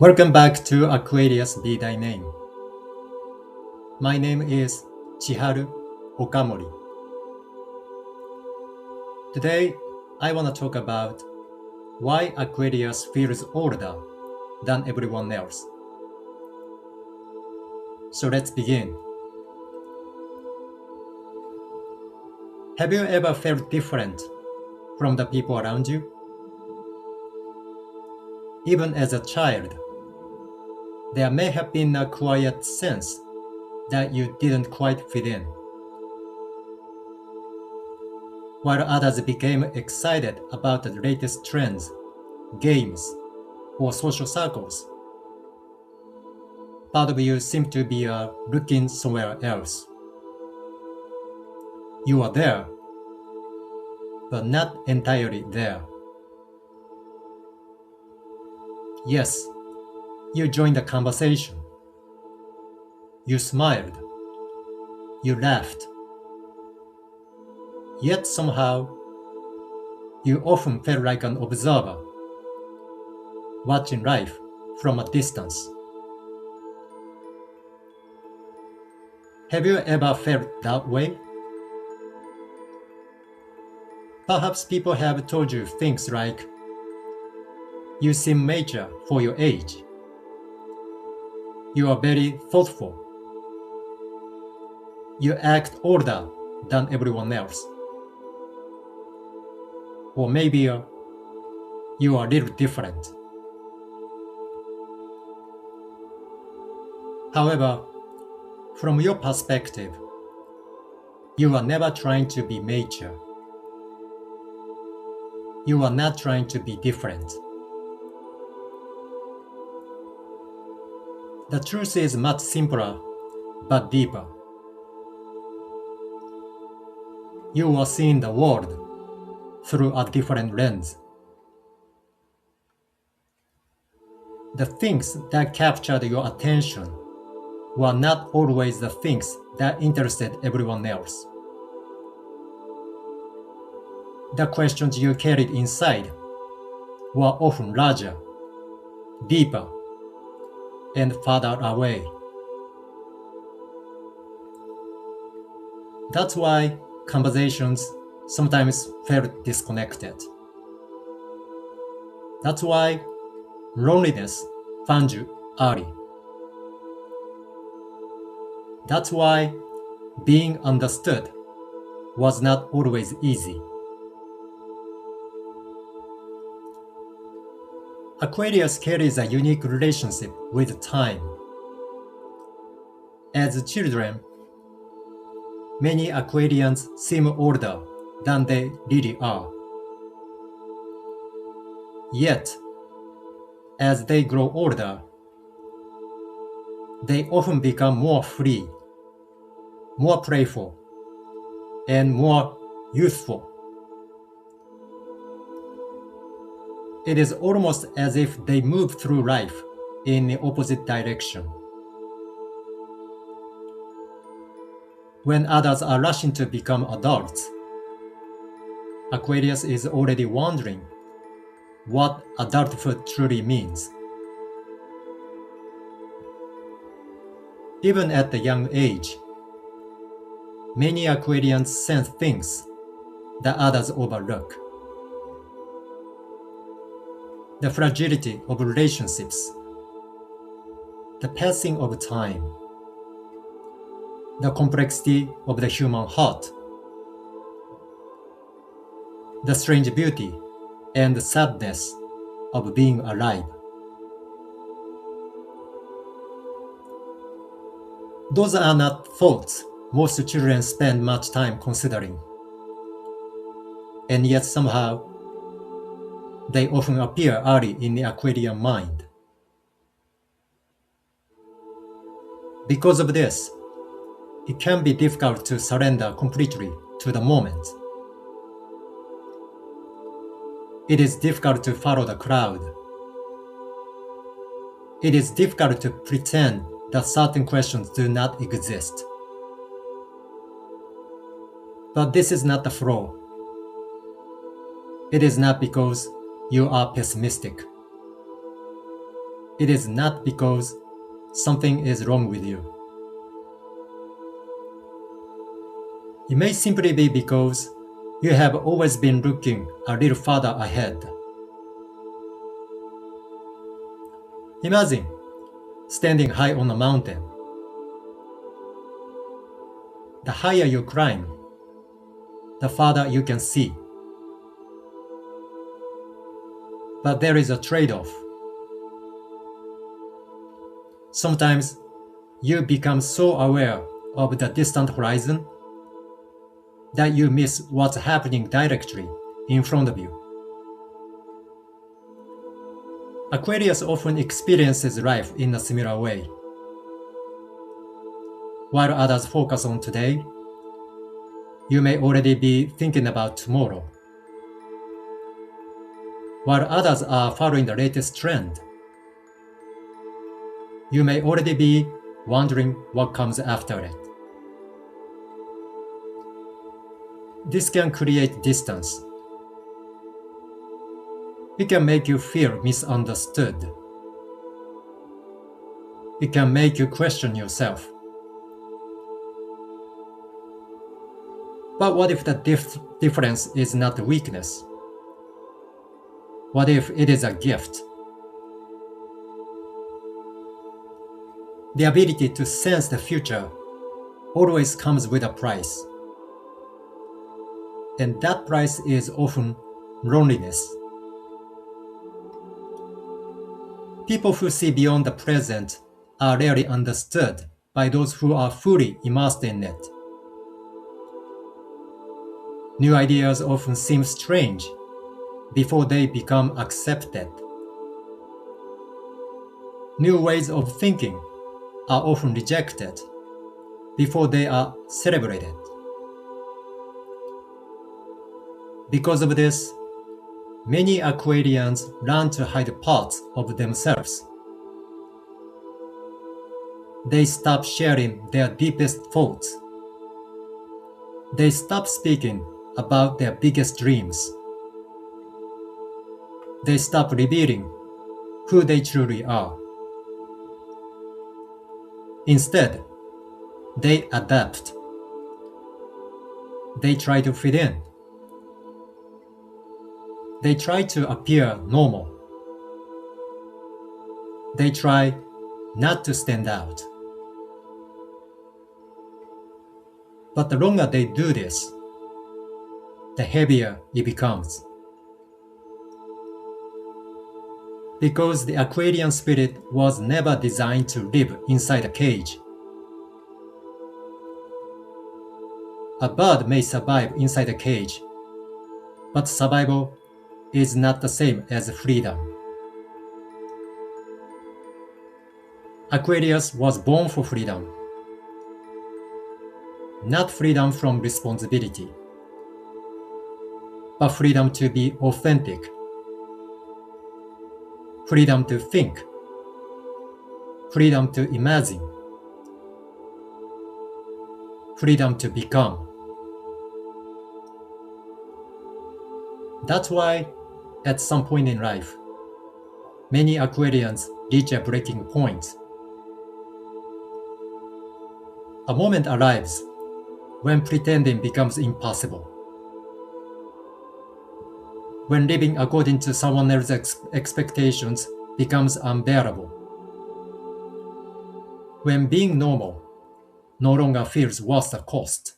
Welcome back to Aquarius Be Thy Name. My name is Chiharu Okamori. Today, I want to talk about why Aquarius feels older than everyone else. So let's begin. Have you ever felt different from the people around you? Even as a child, there may have been a quiet sense that you didn't quite fit in. While others became excited about the latest trends, games, or social circles, part of you seemed to be looking somewhere else. You are there, but not entirely there. Yes, you joined the conversation. You smiled. You laughed. Yet somehow, you often felt like an observer, watching life from a distance. Have you ever felt that way? Perhaps people have told you things like, "You seem mature for your age. You are very thoughtful. You act older than everyone else." Or maybe you are a little different. However, from your perspective, you are never trying to be mature. You are not trying to be different. The truth is much simpler, but deeper. You are seeing the world through a different lens. The things that captured your attention were not always the things that interested everyone else. The questions you carried inside were often larger, deeper, and farther away. That's why conversations sometimes felt disconnected. That's why loneliness found you early. That's why being understood was not always easy. Aquarius carries a unique relationship with time. As children, many Aquarians seem older than they really are. Yet, as they grow older, they often become more free, more playful, and more youthful. It is almost as if they move through life in the opposite direction. When others are rushing to become adults, Aquarius is already wondering what adulthood truly means. Even at a young age, many Aquarians sense things that others overlook. The fragility of relationships, the passing of time, the complexity of the human heart, the strange beauty and sadness of being alive. Those are not thoughts most children spend much time considering, and yet somehow they often appear early in the Aquarian mind. Because of this, it can be difficult to surrender completely to the moment. It is difficult to follow the crowd. It is difficult to pretend that certain questions do not exist. But this is not the flaw. It is not because you are pessimistic. it is not because something is wrong with you. It may simply be because you have always been looking a little farther ahead. Imagine standing high on a mountain. The higher you climb, the farther you can see. But there is a trade-off. Sometimes you become so aware of the distant horizon that you miss what's happening directly in front of you. Aquarius often experiences life in a similar way. While others focus on today, you may already be thinking about tomorrow. While others are following the latest trend, you may already be wondering what comes after it. This can create distance. It can make you feel misunderstood. It can make you question yourself. But what if the difference is not a weakness? What if it is a gift? The ability to sense the future always comes with a price. And that price is often loneliness. People who see beyond the present are rarely understood by those who are fully immersed in it. New ideas often seem strange before they become accepted. New ways of thinking are often rejected before they are celebrated. Because of this, many Aquarians learn to hide parts of themselves. They stop sharing their deepest thoughts. They stop speaking about their biggest dreams. They stop revealing who they truly are. Instead, they adapt. They try to fit in. They try to appear normal. They try not to stand out. But the longer they do this, the heavier it becomes. Because the Aquarian spirit was never designed to live inside a cage. A bird may survive inside a cage, but survival is not the same as freedom. Aquarius was born for freedom, not freedom from responsibility, but freedom to be authentic, freedom to think, freedom to imagine, freedom to become. That's why, at some point in life, many Aquarians reach a breaking point. A moment arrives when pretending becomes impossible. When living according to someone else's expectations becomes unbearable. When being normal no longer feels worth the cost.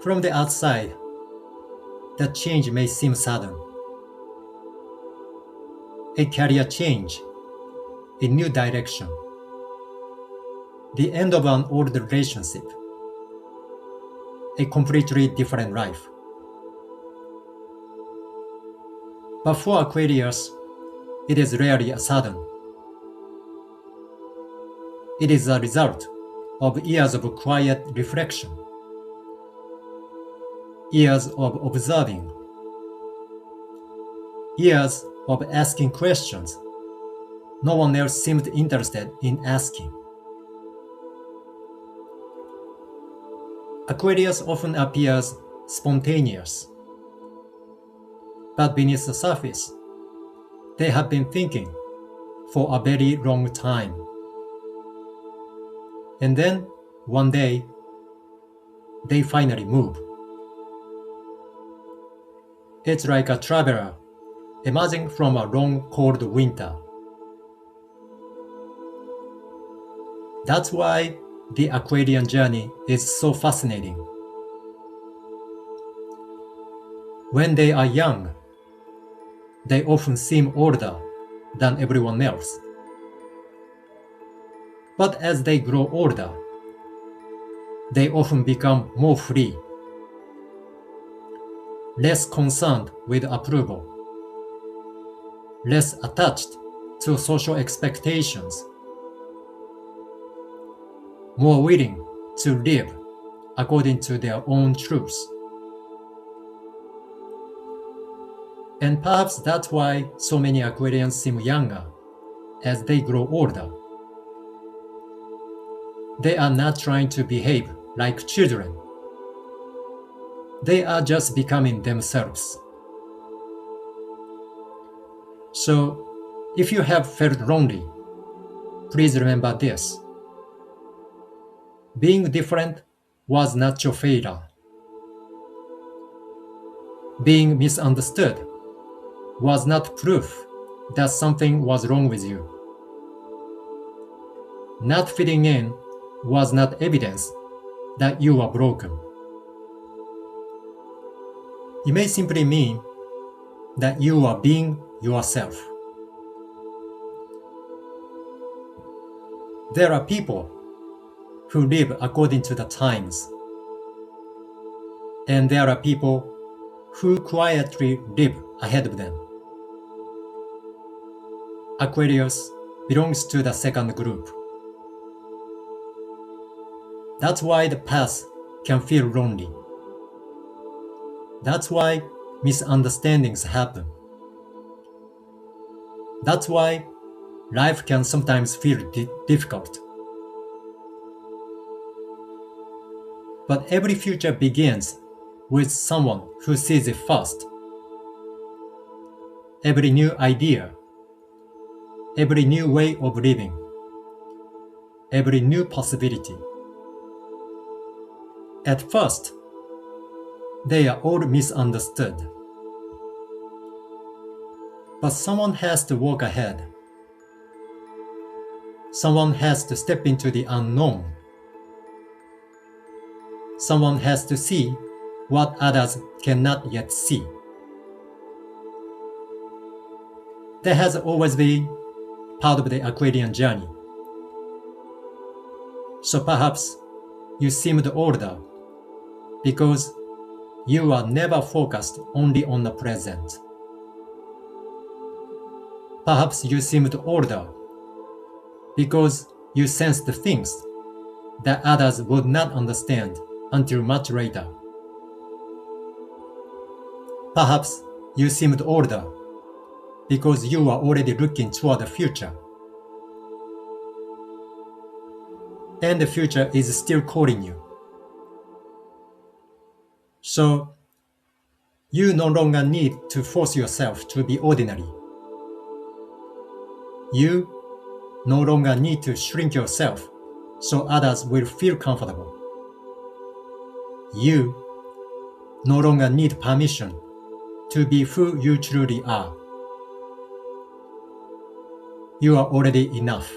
From the outside, the change may seem sudden. A career change, a new direction, the end of an old relationship, a completely different life. But for Aquarius, it is rarely a sudden. It is a result of years of quiet reflection, years of observing, years of asking questions no one else seemed interested in asking. Aquarius often appears spontaneous, but beneath the surface, they have been thinking for a very long time. And then, one day, they finally move. It's like a traveler emerging from a long cold winter. That's why the Aquarian journey is so fascinating. When they are young, they often seem older than everyone else. But as they grow older, they often become more free, less concerned with approval, less attached to social expectations, more willing to live according to their own truths. And perhaps that's why so many Aquarians seem younger as they grow older. They are not trying to behave like children. They are just becoming themselves. So, if you have felt lonely, please remember this. Being different was not your failure. Being misunderstood was not proof that something was wrong with you. Not fitting in was not evidence that you are broken. It may simply mean that you are being yourself. There are people who live according to the times, and there are people who quietly live ahead of them. Aquarius belongs to the second group. That's why the path can feel lonely. That's why misunderstandings happen. That's why life can sometimes feel difficult. But every future begins with someone who sees it first. Every new idea, every new way of living, every new possibility. At first, they are all misunderstood. But someone has to walk ahead. Someone has to step into the unknown. Someone has to see what others cannot yet see. That has always been part of the Aquarian journey. So perhaps you seemed older because you are never focused only on the present. Perhaps you seemed older because you sensed things that others would not understand until much later. Perhaps you seemed older because you were already looking toward the future. And the future is still calling you. So, you no longer need to force yourself to be ordinary. You no longer need to shrink yourself so others will feel comfortable. You no longer need permission to be who you truly are. You are already enough.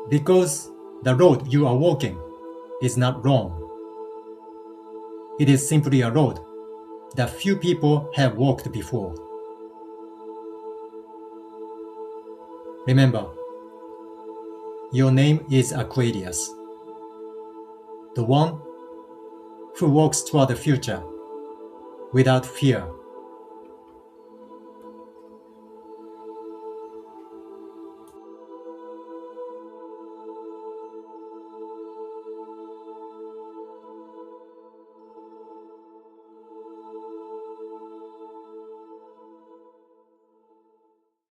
Because the road you are walking is not wrong. It is simply a road that few people have walked before. Remember, your name is Aquarius, the one who walks toward the future without fear